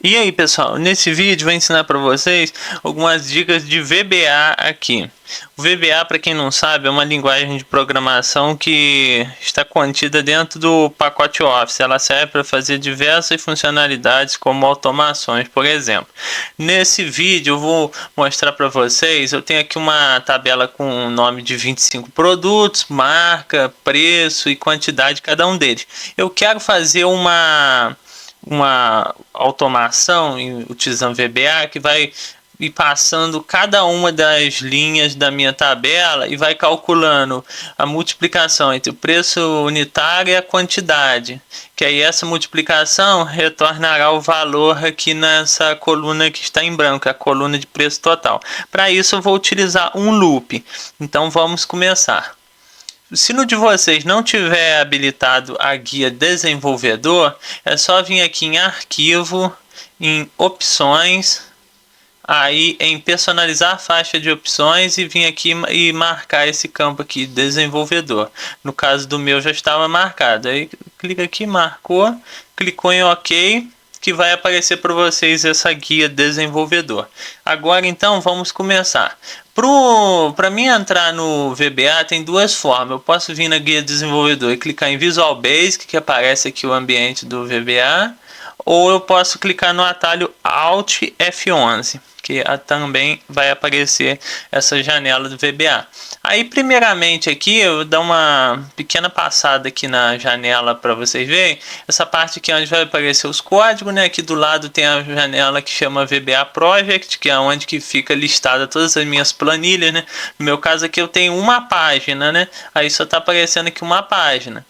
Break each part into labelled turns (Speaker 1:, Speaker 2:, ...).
Speaker 1: E aí, pessoal, nesse vídeo vou ensinar para vocês algumas dicas de VBA aqui. O VBA, para quem não sabe, é uma linguagem de programação que está contida dentro do pacote Office. Ela serve para fazer diversas funcionalidades como automações, por exemplo. Nesse vídeo eu vou mostrar para vocês, eu tenho aqui uma tabela com o nome de 25 produtos, marca, preço e quantidade de cada um deles. Eu quero fazer uma automação utilizando VBA que vai ir passando cada uma das linhas da minha tabela e vai calculando a multiplicação entre o preço unitário e a quantidade, que aí essa multiplicação retornará o valor aqui nessa coluna que está em branco, a coluna de preço total. Para isso eu vou utilizar um loop. Então vamos começar. Se no de vocês não tiver habilitado a guia desenvolvedor, é só vir aqui em arquivo, em opções, aí em personalizar faixa de opções e vir aqui e marcar esse campo aqui, desenvolvedor. No caso do meu já estava marcado. Aí clica aqui, marcou, clicou em OK, que vai aparecer para vocês essa guia desenvolvedor. Agora então vamos começar. Para mim entrar no VBA tem duas formas. Eu posso vir na guia desenvolvedor e clicar em Visual Basic, que aparece aqui o ambiente do VBA, ou eu posso clicar no atalho Alt F11, que também vai aparecer essa janela do VBA. Aí primeiramente aqui eu vou dar uma pequena passada aqui na janela para vocês verem. Essa parte aqui onde vai aparecer os códigos, né? Aqui do lado tem a janela que chama VBA Project, que é onde que fica listada todas as minhas planilhas, né? No meu caso aqui eu tenho uma página, né? Aí só está aparecendo aqui uma página.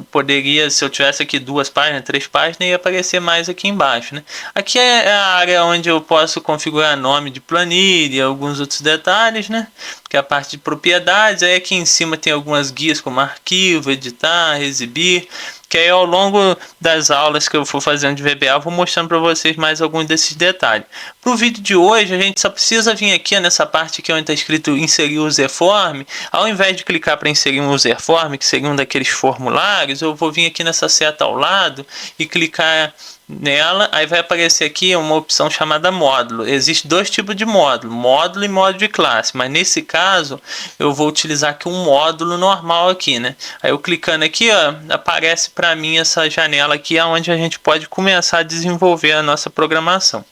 Speaker 1: Poderia, se eu tivesse aqui duas páginas, três páginas, ia aparecer mais aqui embaixo, né? Aqui é a área onde eu posso configurar nome de planilha, alguns outros detalhes, né? Que é a parte de propriedades. Aí aqui em cima tem algumas guias como arquivo, editar, exibir, que aí ao longo das aulas que eu for fazendo de VBA, eu vou mostrando para vocês mais alguns desses detalhes. Para o vídeo de hoje, a gente só precisa vir aqui nessa parte aqui onde está escrito inserir user form. Ao invés de clicar para inserir um user form, que seria um daqueles formulários, eu vou vir aqui nessa seta ao lado e clicar nela. Aí vai aparecer aqui uma opção chamada módulo. Existem dois tipos de módulo, módulo e módulo de classe, mas nesse caso eu vou utilizar aqui um módulo normal aqui, né? Aí eu clicando aqui, ó, aparece para mim essa janela aqui onde a gente pode começar a desenvolver a nossa programação.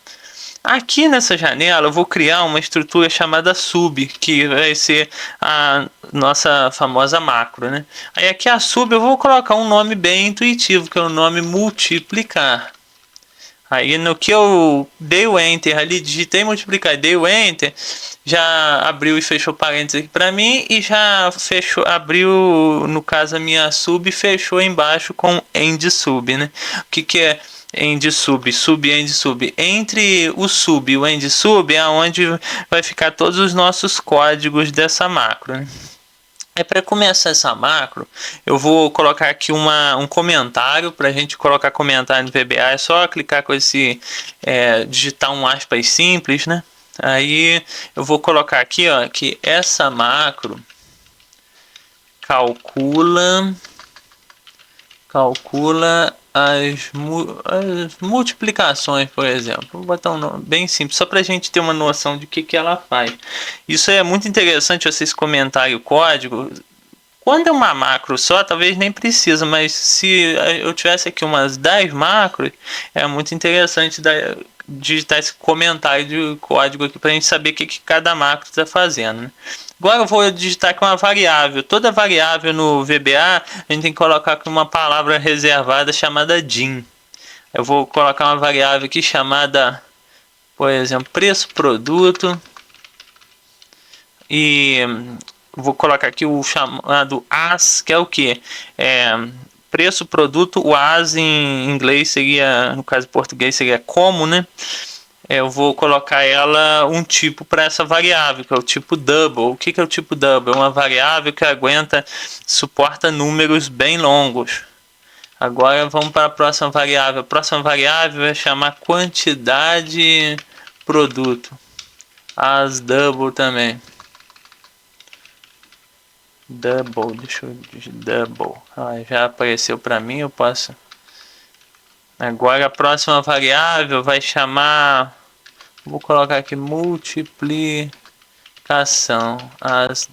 Speaker 1: Aqui nessa janela eu vou criar uma estrutura chamada sub, que vai ser a nossa famosa macro, né? Aí aqui a sub eu vou colocar um nome bem intuitivo, que é o nome multiplicar. Aí no que eu dei o enter ali, digitei multiplicar, dei o enter, já abriu e fechou parênteses aqui para mim e já fechou, abriu, no caso a minha sub, fechou embaixo com end sub, né? O que é end sub, sub end sub? Entre o sub e o end sub é onde vai ficar todos os nossos códigos dessa macro, né? Para começar essa macro, eu vou colocar aqui um comentário. Para a gente colocar comentário no VBA é só clicar com esse, digitar um aspas simples, né? Aí eu vou colocar aqui, ó, que essa macro calcula as multiplicações, por exemplo. Vou botar um nome bem simples, só para a gente ter uma noção de que ela faz. Isso é muito interessante vocês comentarem o código. Quando é uma macro só, talvez nem precisa, mas se eu tivesse aqui umas 10 macros, é muito interessante digitar esse comentário de código aqui para a gente saber o que cada macro está fazendo, né? Agora eu vou digitar aqui uma variável. Toda variável no VBA, a gente tem que colocar aqui uma palavra reservada chamada DIN. Eu vou colocar uma variável aqui chamada, por exemplo, preço produto. E vou colocar aqui o chamado as, que é o que? Preço produto. O as em inglês seria, no caso em português seria como, né? Eu vou colocar ela um tipo para essa variável, que é o tipo double. O que é o tipo double? É uma variável que suporta números bem longos. Agora vamos para a próxima variável. A próxima variável vai chamar quantidade produto. As double também. Double, deixa eu digitar double. Já apareceu para mim, eu posso. Agora a próxima variável vai chamar, vou colocar aqui multiplicação, as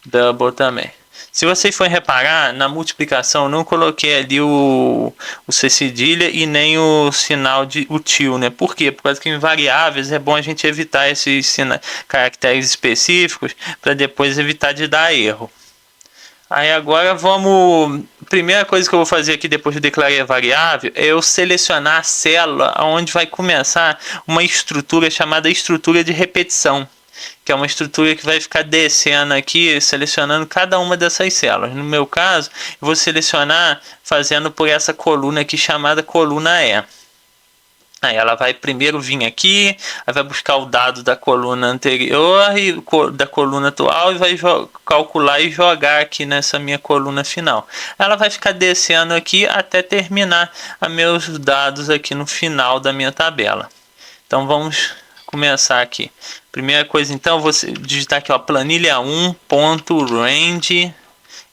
Speaker 1: double também. Se vocês forem reparar, na multiplicação eu não coloquei ali o C cedilha e nem o sinal de o til, né? Por quê? Por causa que em variáveis é bom a gente evitar esses caracteres específicos para depois evitar de dar erro. Aí agora vamos... Primeira coisa que eu vou fazer aqui depois de declarar a variável é eu selecionar a célula onde vai começar uma estrutura chamada estrutura de repetição, que é uma estrutura que vai ficar descendo aqui, selecionando cada uma dessas células. No meu caso, eu vou selecionar fazendo por essa coluna aqui chamada coluna E. Aí ela vai primeiro vir aqui, aí vai buscar o dado da coluna anterior e da coluna atual e vai calcular e jogar aqui nessa minha coluna final. Ela vai ficar descendo aqui até terminar os meus dados aqui no final da minha tabela. Então vamos começar aqui. Primeira coisa, então, vou digitar aqui, ó, planilha 1.range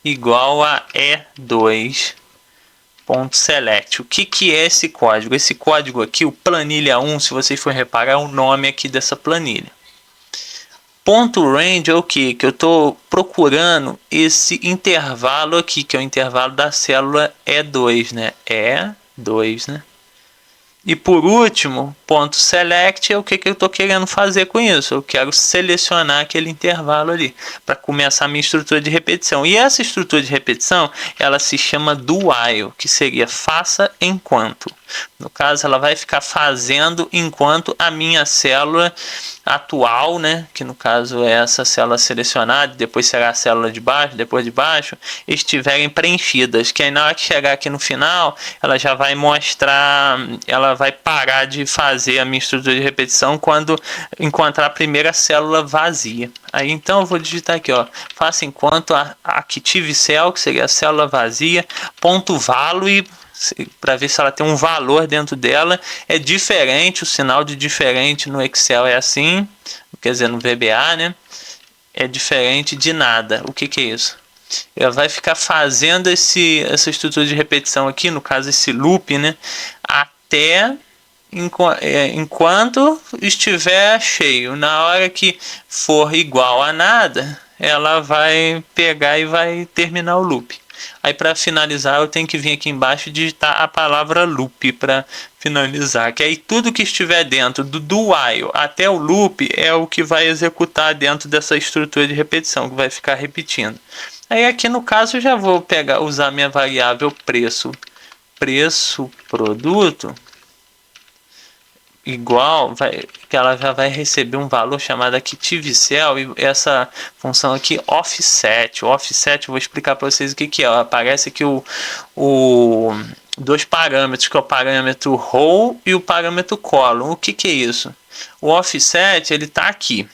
Speaker 1: igual a E2.select. O que é esse código? Esse código aqui, o planilha 1, se vocês forem reparar, é o nome aqui dessa planilha. Ponto range é o que? Que eu estou procurando esse intervalo aqui, que é o intervalo da célula E2, né? E2, né? E por último, ponto select é o que eu estou querendo fazer com isso. Eu quero selecionar aquele intervalo ali para começar a minha estrutura de repetição. E essa estrutura de repetição, ela se chama do while, que seria faça enquanto. No caso, ela vai ficar fazendo enquanto a minha célula atual, né, que no caso é essa célula selecionada, depois será a célula de baixo, depois de baixo, estiverem preenchidas, que aí na hora que chegar aqui no final, ela já vai mostrar, ela vai parar de fazer a minha estrutura de repetição quando encontrar a primeira célula vazia. Aí então eu vou digitar aqui, ó, faça enquanto a active cell, que seria a célula vazia, ponto value, para ver se ela tem um valor dentro dela. É diferente, o sinal de diferente no Excel é assim, quer dizer, no VBA, né? É diferente de nada. O que é isso? Ela vai ficar fazendo essa estrutura de repetição aqui, no caso esse loop, né? Até enquanto estiver cheio. Na hora que for igual a nada, ela vai pegar e vai terminar o loop. Aí para finalizar eu tenho que vir aqui embaixo e digitar a palavra loop para finalizar, que aí tudo que estiver dentro do while até o loop é o que vai executar dentro dessa estrutura de repetição, que vai ficar repetindo. Aí aqui no caso eu já vou usar minha variável preço produto igual, que ela já vai receber um valor chamado active cell, e essa função aqui offset. O offset eu vou explicar para vocês o que é. Aparece aqui dois parâmetros, que é o parâmetro row e o parâmetro column. O que é isso? O offset ele está aqui.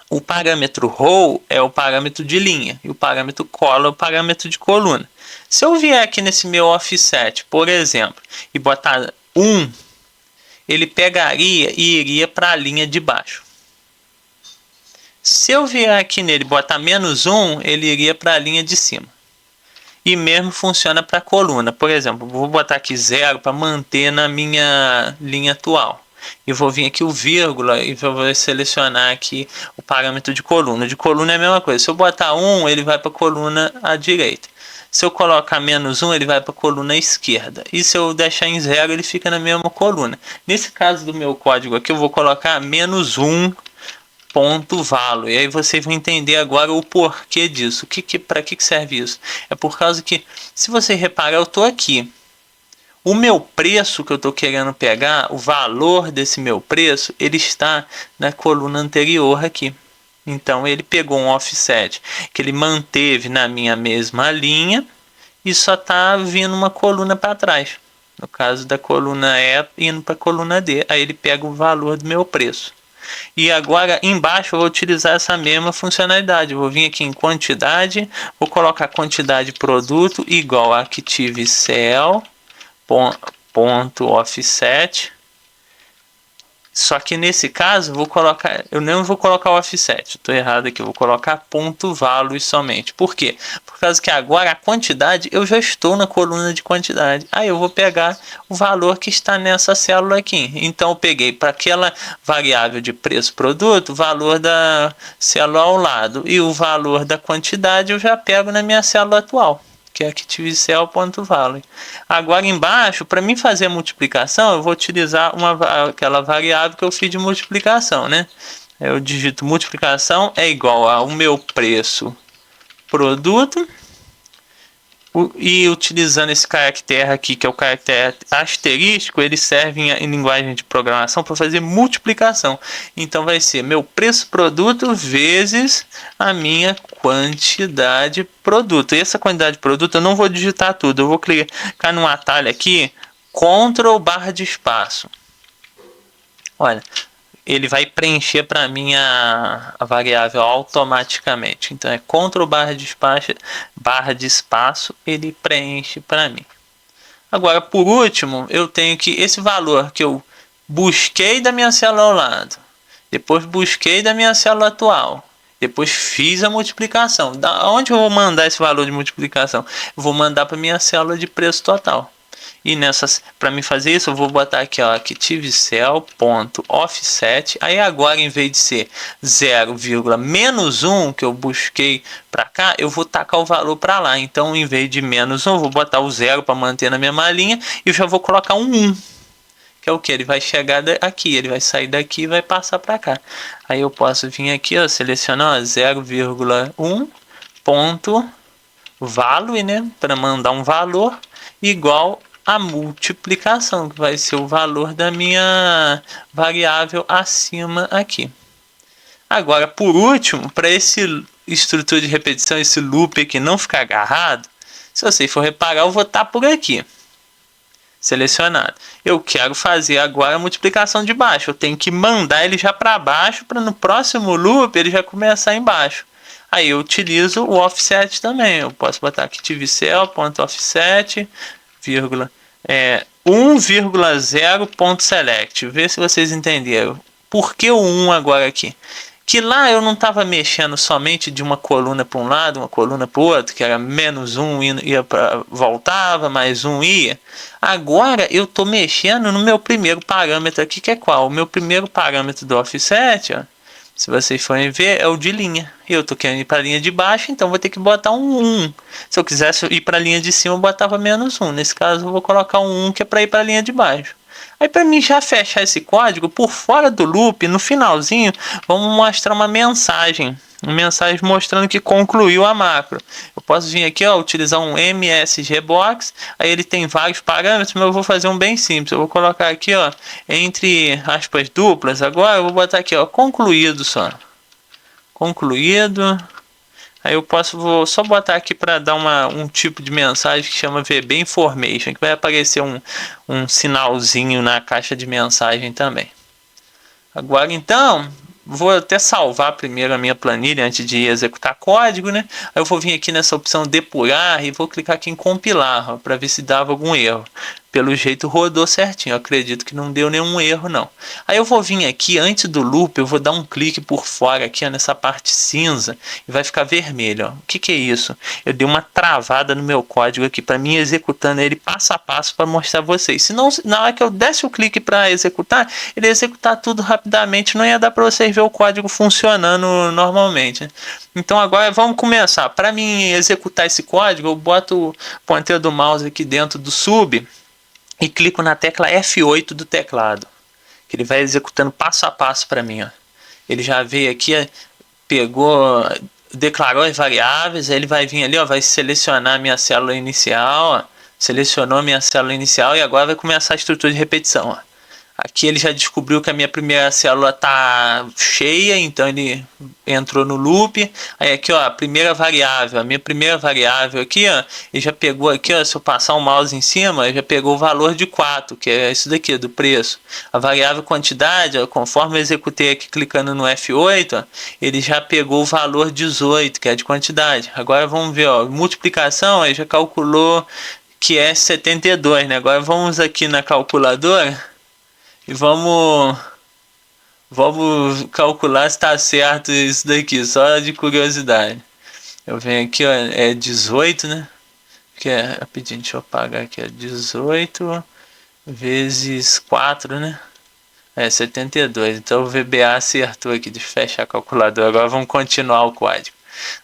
Speaker 1: O parâmetro row é o parâmetro de linha e o parâmetro column é o parâmetro de coluna. Se eu vier aqui nesse meu offset, por exemplo, e botar 1, ele pegaria e iria para a linha de baixo. Se eu vier aqui nele e botar -1, ele iria para a linha de cima. E mesmo funciona para a coluna. Por exemplo, vou botar aqui 0 para manter na minha linha atual. E vou vir aqui o vírgula e vou selecionar aqui o parâmetro de coluna. De coluna é a mesma coisa. Se eu botar 1, ele vai para a coluna à direita. Se eu colocar -1, ele vai para a coluna esquerda. E se eu deixar em 0, ele fica na mesma coluna. Nesse caso do meu código aqui, eu vou colocar -1 ponto value. E aí vocês vão entender agora o porquê disso. Para que serve isso? É por causa que, se você reparar, eu estou aqui. O meu preço que eu estou querendo pegar, o valor desse meu preço, ele está na coluna anterior aqui. Então ele pegou um offset que ele manteve na minha mesma linha e só está vindo uma coluna para trás. No caso da coluna E indo para a coluna D. Aí ele pega o valor do meu preço. E agora embaixo eu vou utilizar essa mesma funcionalidade. Eu vou vir aqui em quantidade, vou colocar quantidade produto igual a active cell ponto offset Só que nesse caso, eu não vou colocar o offset, estou errado aqui, eu vou colocar ponto value somente. Por quê? Por causa que agora a quantidade, eu já estou na coluna de quantidade. Aí eu vou pegar o valor que está nessa célula aqui. Então eu peguei para aquela variável de preço produto, o valor da célula ao lado. E o valor da quantidade eu já pego na minha célula atual, que é ActiveCell.value. Agora embaixo, para mim fazer a multiplicação, eu vou utilizar aquela variável que eu fiz de multiplicação, né? Eu digito multiplicação é igual ao meu preço produto, e utilizando esse caractere aqui, que é o caractere asterístico, ele serve em linguagem de programação para fazer multiplicação. Então vai ser meu preço produto vezes a minha quantidade produto. E essa quantidade de produto eu não vou digitar tudo, eu vou clicar no atalho aqui, Ctrl barra de espaço. Olha, ele vai preencher para mim a variável automaticamente. Então é Ctrl barra de espaço, ele preenche para mim. Agora, por último, eu tenho que esse valor que eu busquei da minha célula ao lado, depois busquei da minha célula atual, depois fiz a multiplicação. Da onde eu vou mandar esse valor de multiplicação? Eu vou mandar para minha célula de preço total. E para me fazer isso, eu vou botar aqui, ó, ActiveCell.offset. Aí agora, em vez de ser 0,-1 que eu busquei para cá, eu vou tacar o valor para lá. Então, em vez de -1, eu vou botar o 0 para manter na mesma linha. E eu já vou colocar um 1. Que é o que? Ele vai chegar aqui, ele vai sair daqui e vai passar para cá. Aí eu posso vir aqui, ó, selecionar 0,1 ponto value, né? Para mandar um valor igual a multiplicação, que vai ser o valor da minha variável acima aqui. Agora, por último, para esse estrutura de repetição, esse loop aqui não ficar agarrado, se você for reparar, eu vou estar por aqui, selecionado. Eu quero fazer agora a multiplicação de baixo, eu tenho que mandar ele já para baixo, para no próximo loop ele já começar embaixo. Aí eu utilizo o offset também, eu posso botar aqui ActiveCell.offset, 1,0.select. Vê se vocês entenderam. Por que o 1 agora aqui? Que lá eu não estava mexendo somente de uma coluna para um lado, uma coluna para o outro, que era -1 ia voltava, mais 1 ia. Agora eu estou mexendo no meu primeiro parâmetro aqui, que é qual? O meu primeiro parâmetro do offset, ó, se vocês forem ver, é o de linha. Eu estou querendo ir para a linha de baixo, então vou ter que botar um 1. Se eu quisesse ir para a linha de cima, eu botava -1. Nesse caso, eu vou colocar um 1, que é para ir para a linha de baixo. Aí, para mim já fechar esse código, por fora do loop, no finalzinho, vamos mostrar uma mensagem mostrando que concluiu a macro. Eu posso vir aqui, ó, utilizar um MSGbox, aí ele tem vários parâmetros, mas eu vou fazer um bem simples. Eu vou colocar aqui, ó, entre aspas duplas, agora eu vou botar aqui, ó, concluído só. Concluído. Aí eu vou só botar aqui para dar um tipo de mensagem que chama VB Information, que vai aparecer um sinalzinho na caixa de mensagem também. Agora então, vou até salvar primeiro a minha planilha antes de executar código, né? Aí eu vou vir aqui nessa opção depurar e vou clicar aqui em compilar, para ver se dava algum erro. Pelo jeito rodou certinho, eu acredito que não deu nenhum erro não. Aí eu vou vir aqui, antes do loop, eu vou dar um clique por fora aqui, ó, nessa parte cinza, e vai ficar vermelho, ó. O que é isso? Eu dei uma travada no meu código aqui, para mim executando ele passo a passo para mostrar a vocês. Senão, na hora que eu desse o clique para executar, ele ia executar tudo rapidamente, não ia dar para vocês ver o código funcionando normalmente, né? Então agora vamos começar. Para mim executar esse código, eu boto o ponteiro do mouse aqui dentro do sub, e clico na tecla F8 do teclado, que ele vai executando passo a passo para mim, ó. Ele já veio aqui, pegou, declarou as variáveis, aí ele vai vir ali, ó, vai selecionar a minha célula inicial, ó, selecionou a minha célula inicial e agora vai começar a estrutura de repetição, ó. Aqui ele já descobriu que a minha primeira célula está cheia, então ele entrou no loop. Aí aqui, ó, a minha primeira variável aqui, ó, ele já pegou aqui, ó, se eu passar o mouse em cima, ele já pegou o valor de 4, que é isso daqui, do preço. A variável quantidade, ó, conforme eu executei aqui clicando no F8, ó, ele já pegou o valor 18, que é de quantidade. Agora vamos ver, ó, multiplicação, ele já calculou que é 72, né? Agora vamos aqui na calculadora e vamos Vamos calcular se está certo isso daqui, só de curiosidade. Eu venho aqui, ó, é 18, né? Que é, rapidinho, deixa eu apagar aqui, é 18 vezes 4, né? É 72. Então o VBA acertou aqui. Deixa eu fechar a calculadora. Agora vamos continuar o código.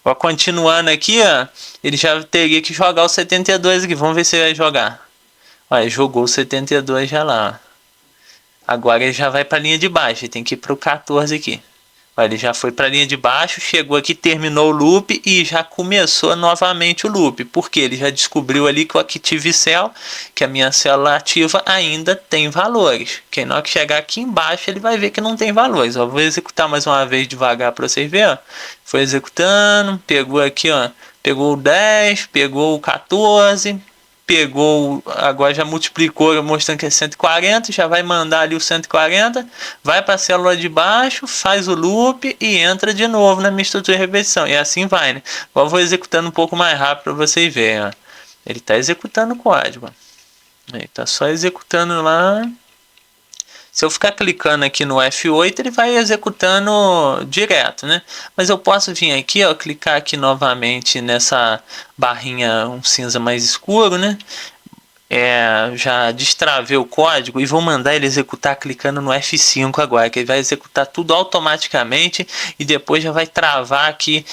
Speaker 1: Agora continuando aqui, ó, ele já teria que jogar o 72 aqui. Vamos ver se ele vai jogar. Olha, jogou o 72 já lá. Agora ele já vai para a linha de baixo. Ele tem que ir para o 14 aqui. Ele já foi para a linha de baixo, chegou aqui, terminou o loop e já começou novamente o loop. Porque ele já descobriu ali que o ActiveCell, que a minha célula ativa, ainda tem valores. Que na hora que chegar aqui embaixo, ele vai ver que não tem valores. Eu vou executar mais uma vez devagar para vocês verem. Foi executando, pegou aqui, ó, pegou o 10, pegou o 14... Pegou, agora já multiplicou, mostrando que é 140, já vai mandar ali o 140, vai para a célula de baixo, faz o loop e entra de novo na minha estrutura de repetição. E assim vai, né? Agora eu vou executando um pouco mais rápido para vocês verem, ó. Ele está executando o código. Ele está só executando lá. Se eu ficar clicando aqui no F8, ele vai executando direto, né? Mas eu posso vir aqui, ó, clicar aqui novamente nessa barrinha um cinza mais escuro, né? Já destravei o código e vou mandar ele executar clicando no F5 agora, que ele vai executar tudo automaticamente e depois já vai travar aqui,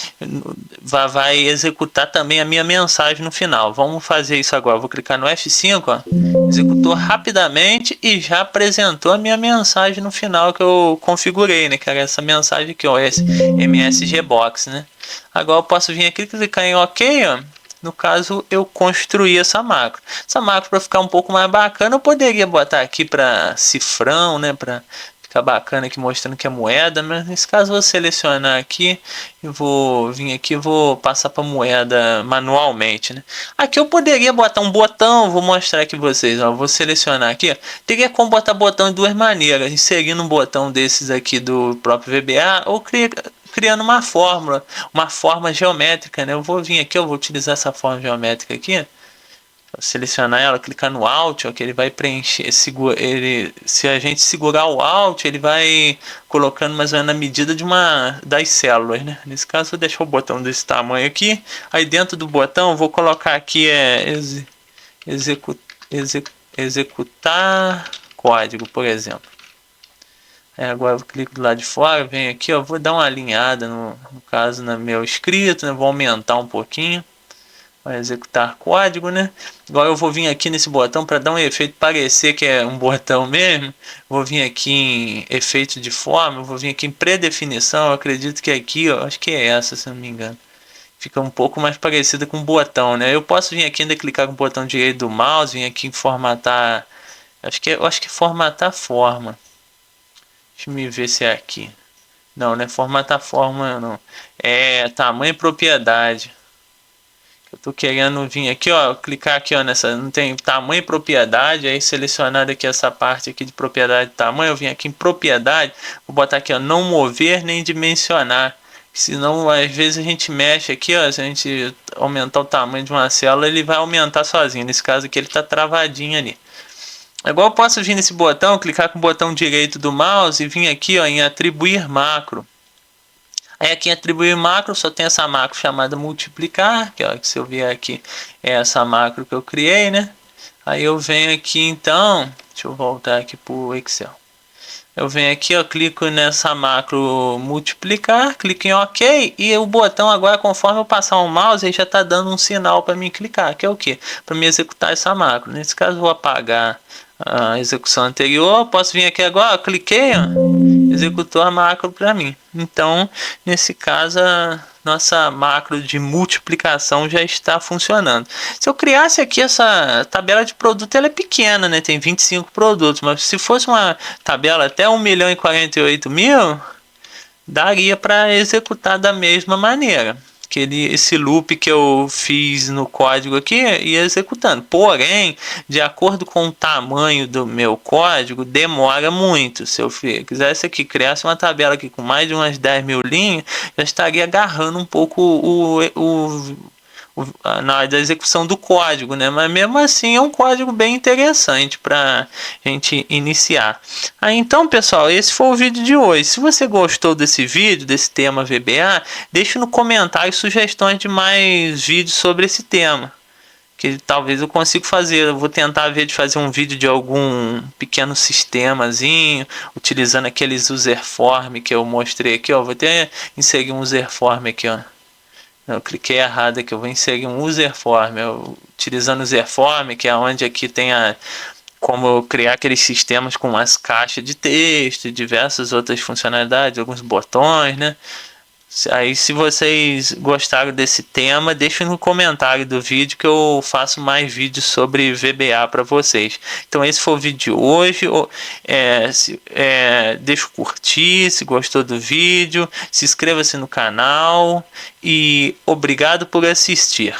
Speaker 1: vai executar também a minha mensagem no final. Vamos fazer isso agora, vou clicar no F5, ó, executou rapidamente e já apresentou a minha mensagem no final que eu configurei, né, que era essa mensagem aqui, ó, esse MSGbox, né. Agora eu posso vir aqui, clicar em OK, ó. No caso, eu construí essa macro. Essa macro, para ficar um pouco mais bacana, eu poderia botar aqui para cifrão, né? Para ficar bacana aqui, mostrando que é moeda. Mas nesse caso, eu vou selecionar aqui e vou vir aqui e vou passar para moeda manualmente, né? Aqui eu poderia botar um botão, vou mostrar aqui para vocês. Ó, vou selecionar aqui. Ó. Teria como botar botão de duas maneiras. Inserindo um botão desses aqui do próprio VBA ou criando uma fórmula, uma forma geométrica, né? Eu vou vir aqui, eu vou utilizar essa forma geométrica aqui, vou selecionar ela, clicar no Alt, ó, que ele vai preencher, se a gente segurar o Alt, ele vai colocando mais ou menos na medida de das células, né? Nesse caso, eu vou deixar o botão desse tamanho aqui, aí dentro do botão, eu vou colocar aqui executar código, por exemplo. Agora eu clico do lado de fora, venho aqui, ó, vou dar uma alinhada no caso no meu escrito, né? Vou aumentar um pouquinho, vai executar código, né? Agora eu vou vir aqui nesse botão para dar um efeito parecer que é um botão mesmo. Vou vir aqui em efeito de forma, vou vir aqui em predefinição, eu acredito que aqui, ó, acho que é essa, se não me engano. Fica um pouco mais parecida com um botão, né? Eu posso vir aqui ainda clicar com o botão direito do mouse, vir aqui em formatar, eu acho que formatar forma. Deixa eu ver se é aqui. Não, não é formatar forma, não. É tamanho e propriedade. Eu tô querendo vir aqui, ó, clicar aqui, ó, nessa, não tem tamanho e propriedade, aí selecionar aqui essa parte aqui de propriedade e tamanho, eu vim aqui em propriedade, vou botar aqui, ó, não mover nem dimensionar. Senão, às vezes a gente mexe aqui, ó, se a gente aumentar o tamanho de uma célula, ele vai aumentar sozinho. Nesse caso aqui ele tá travadinho ali. Agora eu posso vir nesse botão, clicar com o botão direito do mouse e vir aqui, ó, em atribuir macro. Aí aqui em atribuir macro só tem essa macro chamada multiplicar, que, ó, que se eu vier aqui é essa macro que eu criei, né? Aí eu venho aqui então, deixa eu voltar aqui para o Excel. Eu venho aqui, eu clico nessa macro multiplicar, clico em OK e o botão agora, conforme eu passar o mouse, ele já está dando um sinal para mim clicar, que é o que? Para me executar essa macro. Nesse caso, eu vou apagar a execução anterior, posso vir aqui agora, cliquei, ó, executou a macro para mim. Então, nesse caso, a nossa macro de multiplicação já está funcionando. Se eu criasse aqui essa tabela de produto, ela é pequena, né? Tem 25 produtos, mas se fosse uma tabela até 1.048.000, daria para executar da mesma maneira. Esse loop que eu fiz no código aqui ia executando. Porém, de acordo com o tamanho do meu código, demora muito. Se eu quisesse aqui, criasse uma tabela aqui com mais de umas 10.000 linhas, já estaria agarrando um pouco na hora da execução do código, né? Mas mesmo assim é um código bem interessante para a gente iniciar. Aí então, pessoal, esse foi o vídeo de hoje. Se você gostou desse vídeo, desse tema VBA, deixe no comentário sugestões de mais vídeos sobre esse tema, que talvez eu consiga fazer. Eu vou tentar ver de fazer um vídeo de algum pequeno sistemazinho, utilizando aqueles user form que eu mostrei aqui, ó. Vou até inserir um user form aqui, ó. Eu cliquei errado aqui, eu vou inserir um user form, utilizando o user form, que é onde aqui tem como eu criar aqueles sistemas com umas caixas de texto, diversas outras funcionalidades, alguns botões, né? Aí, se vocês gostaram desse tema, deixem no comentário do vídeo que eu faço mais vídeos sobre VBA para vocês. Então, esse foi o vídeo de hoje. Deixa o curtir se gostou do vídeo, se inscreva-se no canal e obrigado por assistir.